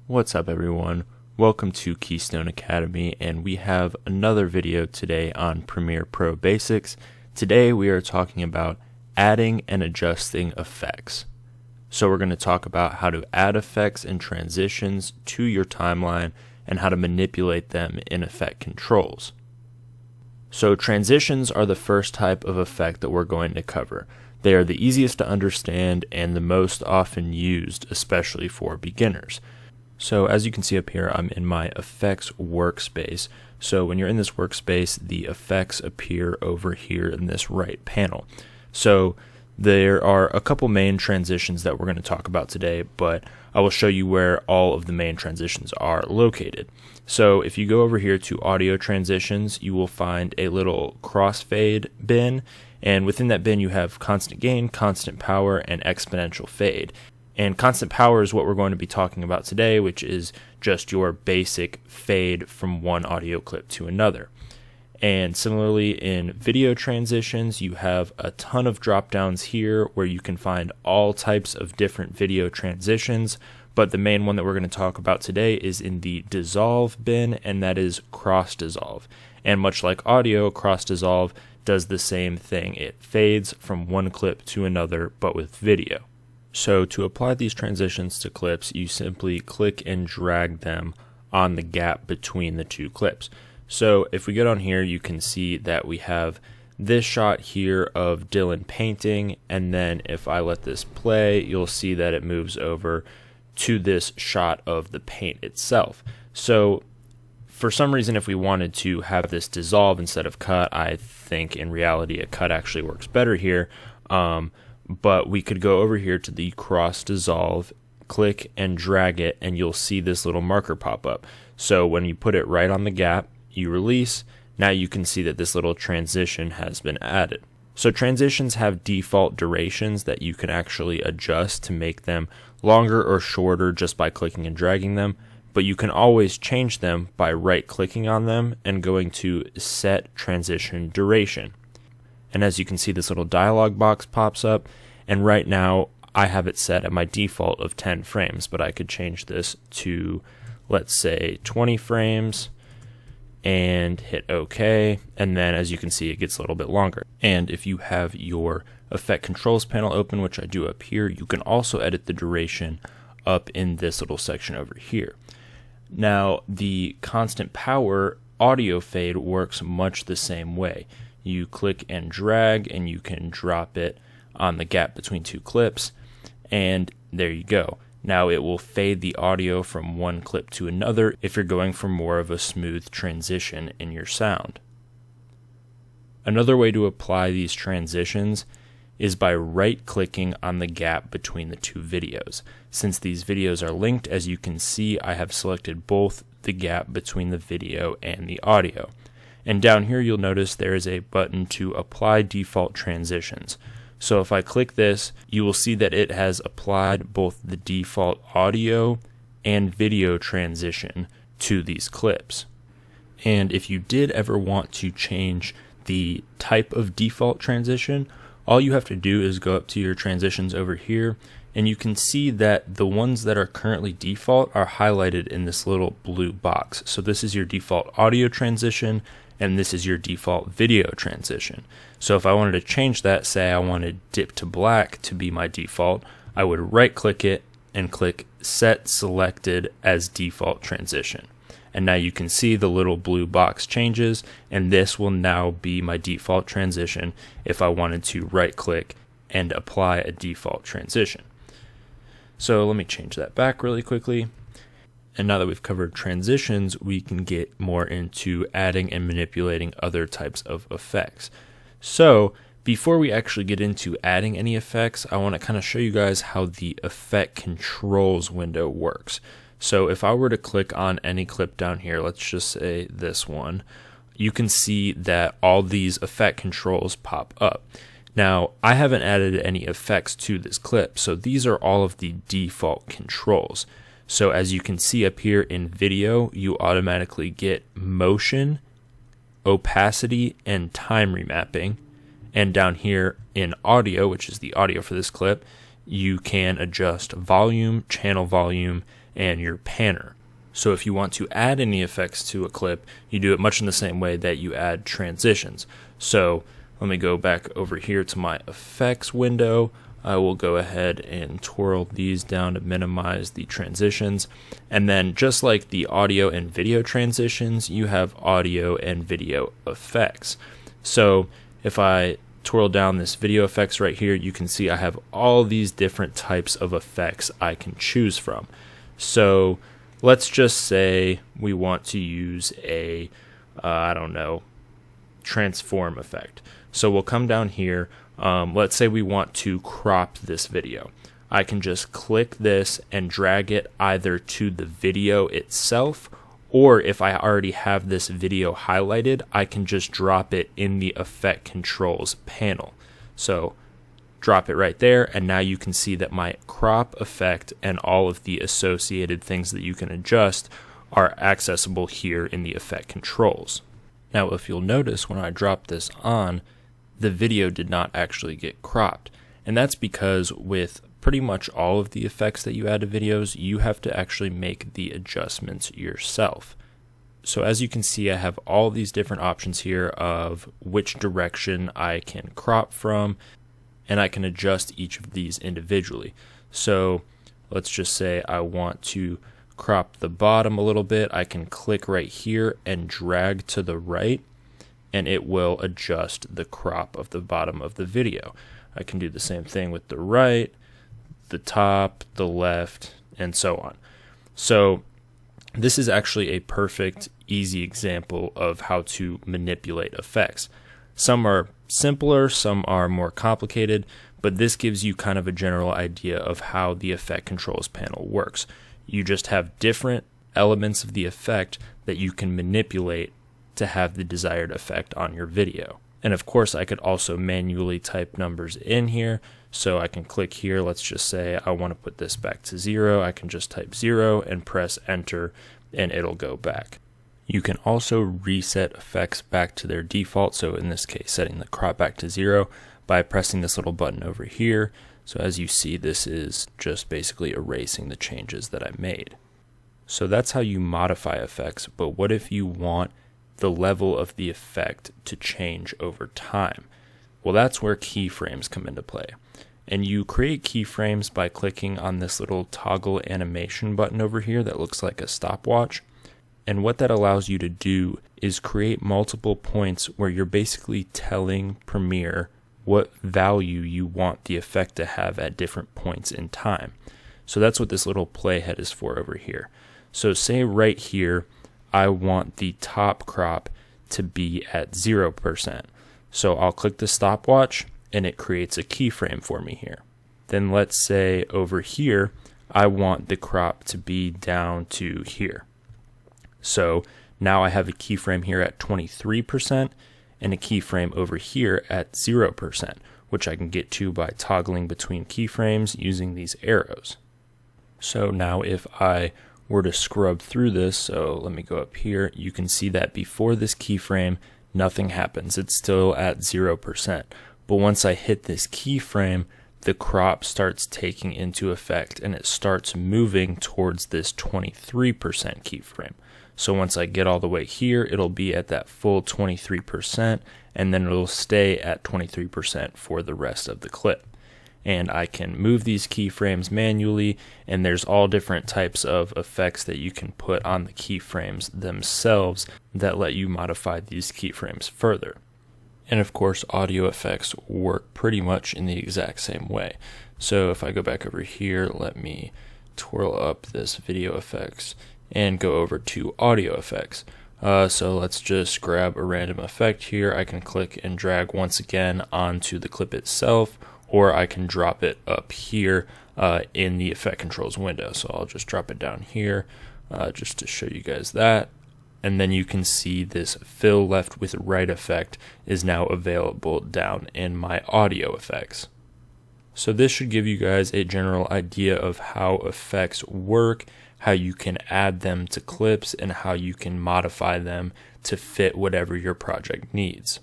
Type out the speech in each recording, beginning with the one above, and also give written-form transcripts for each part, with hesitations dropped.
What's up everyone? Welcome to Keystone Academy, and we have another video today on Premiere Pro Basics. Today we are talking about adding and adjusting effects. So we're going to talk about how to add effects and transitions to your timeline and how to manipulate them in effect controls. So transitions are the first type of effect that we're going to cover. They are the easiest to understand and the most often used, especially for beginners. So as you can see up here, I'm in my effects workspace. So when you're in this workspace, the effects appear over here in this right panel. So there are a couple main transitions that we're going to talk about today, but I will show you where all of the main transitions are located. So if you go over here to audio transitions, you will find a little crossfade bin, and within that bin you have constant gain, constant power, and exponential fade. And constant power is what we're going to be talking about today, which is just your basic fade from one audio clip to another. And similarly in video transitions, you have a ton of drop downs here where you can find all types of different video transitions, but the main one that we're going to talk about today is in the dissolve bin, and that is cross dissolve. And much like audio, cross dissolve does the same thing. It fades from one clip to another, but with video. So to apply these transitions to clips, you simply click and drag them on the gap between the two clips. So if we get on here, you can see that we have this shot here of Dylan painting, and then if I let this play, you'll see that it moves over to this shot of the paint itself. So for some reason, if we wanted to have this dissolve instead of cut, I think in reality a cut actually works better here. But we could go over here to the cross dissolve, click and drag it, and you'll see this little marker pop up. So when you put it right on the gap, you release, now you can see that this little transition has been added. So transitions have default durations that you can actually adjust to make them longer or shorter just by clicking and dragging them, but you can always change them by right-clicking on them and going to Set Transition Duration. And as you can see, this little dialog box pops up, and right now I have it set at my default of 10 frames, but I could change this to, let's say, 20 frames, and hit OK, and then as you can see it gets a little bit longer. And if you have your effect controls panel open, which I do up here, you can also edit the duration up in this little section over here. Now the constant power audio fade works much the same way. You click and drag and you can drop it on the gap between two clips, and there you go. Now it will fade the audio from one clip to another if you're going for more of a smooth transition in your sound. Another way to apply these transitions is by right-clicking on the gap between the two videos. Since these videos are linked, as you can see, I have selected both the gap between the video and the audio. And down here you'll notice there is a button to apply default transitions. So if I click this, you will see that it has applied both the default audio and video transition to these clips. And if you did ever want to change the type of default transition, all you have to do is go up to your transitions over here, and you can see that the ones that are currently default are highlighted in this little blue box. So this is your default audio transition, and this is your default video transition. So if I wanted to change that, say I wanted dip to black to be my default, I would right click it and click set selected as default transition. And now you can see the little blue box changes, and this will now be my default transition if I wanted to right click and apply a default transition. So let me change that back really quickly. And now that we've covered transitions, we can get more into adding and manipulating other types of effects. So before we actually get into adding any effects, I want to kind of show you guys how the effect controls window works. So if I were to click on any clip down here, let's just say this one, you can see that all these effect controls pop up. Now, I haven't added any effects to this clip, so these are all of the default controls. So as you can see up here in video, you automatically get motion, opacity, and time remapping. And down here in audio, which is the audio for this clip, you can adjust volume, channel volume, and your panner. So if you want to add any effects to a clip, you do it much in the same way that you add transitions. So let me go back over here to my effects window. I will go ahead and twirl these down to minimize the transitions. And then just like the audio and video transitions, you have audio and video effects. So if I twirl down this video effects right here, you can see I have all these different types of effects I can choose from. So let's just say we want to use a, transform effect. So we'll come down here. Let's say we want to crop this video. I can just click this and drag it either to the video itself, or if I already have this video highlighted, I can just drop it in the effect controls panel. So drop it right there, and now you can see that my crop effect and all of the associated things that you can adjust are accessible here in the effect controls. Now if you'll notice, when I drop this on, the video did not actually get cropped, and that's because with pretty much all of the effects that you add to videos, you have to actually make the adjustments yourself. So as you can see, I have all these different options here of which direction I can crop from, and I can adjust each of these individually. So let's just say I want to crop the bottom a little bit. I can click right here and drag to the right, and it will adjust the crop of the bottom of the video. I can do the same thing with the right, the top, the left, and so on. So this is actually a perfect, easy example of how to manipulate effects. Some are simpler, some are more complicated, but this gives you kind of a general idea of how the effect controls panel works. You just have different elements of the effect that you can manipulate to have the desired effect on your video. And of course, I could also manually type numbers in here. So I can click here, let's just say I want to put this back to 0. I can just type 0 and press enter, and it'll go back. You can also reset effects back to their default, so in this case setting the crop back to 0 by pressing this little button over here. So as you see, this is just basically erasing the changes that I made. So that's how you modify effects, but what if you want the level of the effect to change over time? Well, that's where keyframes come into play. And you create keyframes by clicking on this little toggle animation button over here that looks like a stopwatch. And what that allows you to do is create multiple points where you're basically telling Premiere what value you want the effect to have at different points in time. So that's what this little playhead is for over here. So say right here, I want the top crop to be at 0%. So I'll click the stopwatch and it creates a keyframe for me here. Then let's say over here, I want the crop to be down to here. So now I have a keyframe here at 23% and a keyframe over here at 0%, which I can get to by toggling between keyframes using these arrows. So now if I were to scrub through this, so let me go up here, you can see that before this keyframe, nothing happens. It's still at 0%. But once I hit this keyframe, the crop starts taking into effect and it starts moving towards this 23% keyframe. So once I get all the way here, it'll be at that full 23%, and then it'll stay at 23% for the rest of the clip. And I can move these keyframes manually, and there's all different types of effects that you can put on the keyframes themselves that let you modify these keyframes further. And of course, audio effects work pretty much in the exact same way. So if I go back over here, let me twirl up this video effects and go over to audio effects. So let's just grab a random effect here. I can click and drag once again onto the clip itself, or I can drop it up here in the effect controls window. So I'll just drop it down here just to show you guys that. And then you can see this fill left with right effect is now available down in my audio effects. So this should give you guys a general idea of how effects work, how you can add them to clips, and how you can modify them to fit whatever your project needs.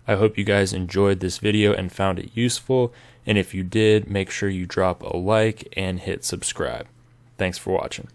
I hope you guys enjoyed this video and found it useful, and if you did, make sure you drop a like and hit subscribe. Thanks for watching.